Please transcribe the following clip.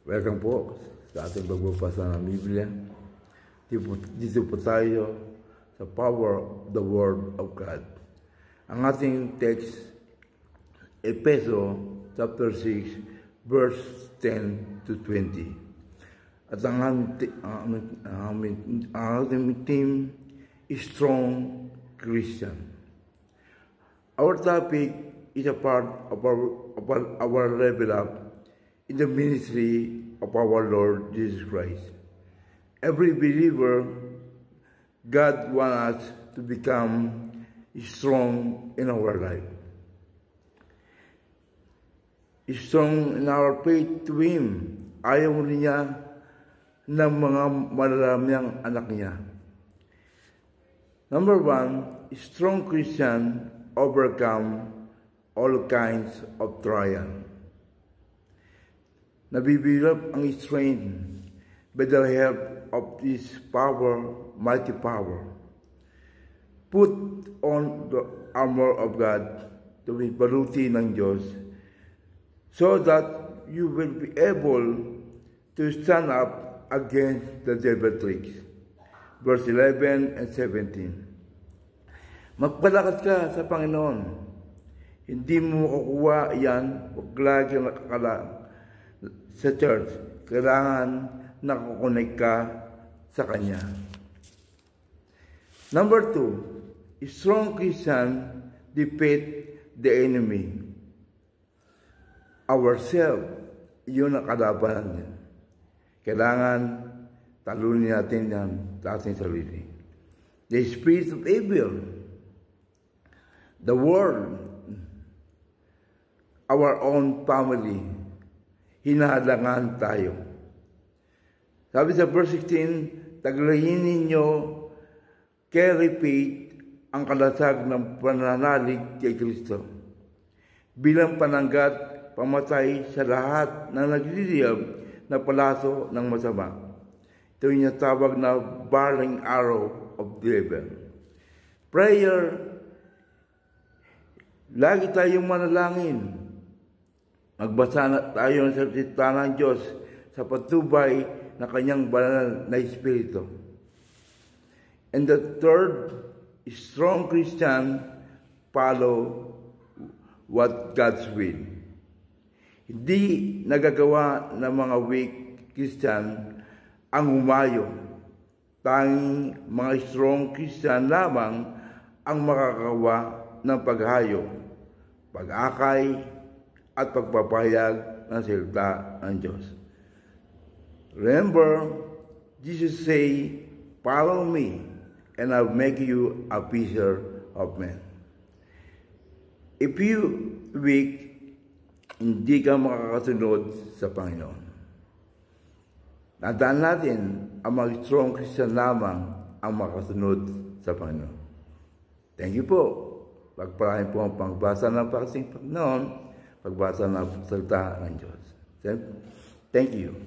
Welcome po sa ating pagbabasa ng Biblia. Dito po tayo sa power of the Word of God. Ang ating text, Efeso chapter 6, verse 10 to 20. At ang ating theme is strong Christian. Our topic is a part of our level up in the ministry of our Lord Jesus Christ. Every believer, God wants us to become strong in our life. Strong in our faith to Him. Ayaw niya ng mga malalamyang anak niya. Number 1, strong Christian overcome all kinds of trial. Nabibilap ang strength by the help of His power, mighty power. Put on the armor of God, to be baluti ng Diyos, so that you will be able to stand up against the devil's tricks. Verse 11 and 17. Magpalakas ka sa Panginoon. Hindi mo makukuha yan, huwag lagi nakakala sa church. Kailangan nakakonect ka sa Kanya. Number 2, strong Christian defeat the enemy. Ourselves, yun ang kalabanan niya. Kailangan talunin natin yan sa ating sarili. The spirit of evil, the world, our own family, hinahalangan tayo. Sabi sa verse 16, taglayin ninyo, carry faith, ang kalasag ng pananalig kay Kristo. Bilang pananggat, pamatay sa lahat ng nagliliyab na palaso ng masama. Ito yung tawag na barring arrow of devil. Prayer, lagi tayong manalangin. Magbasa na tayo ng salita ng Diyos sa patubay na Kanyang banal na Espiritu. And the third, strong Christian follow what God's will. Hindi nagagawa ng mga weak Christian ang humayo. Tanging mga strong Christian lamang ang makagawa ng paghayo, pag-akay, at pagpapahayag ng salita ng Diyos. Remember, Jesus say, follow me, and I'll make you a fisher of men. If you weak, hindi ka makakasunod sa Panginoon. Tandaan natin, ang mga strong Christian lamang ang makasunod sa Panginoon. Thank you po. Pagpalain po ang pagbasa ng pagsing Panginoon, pagbasa ng salita ng Diyos. Thank you.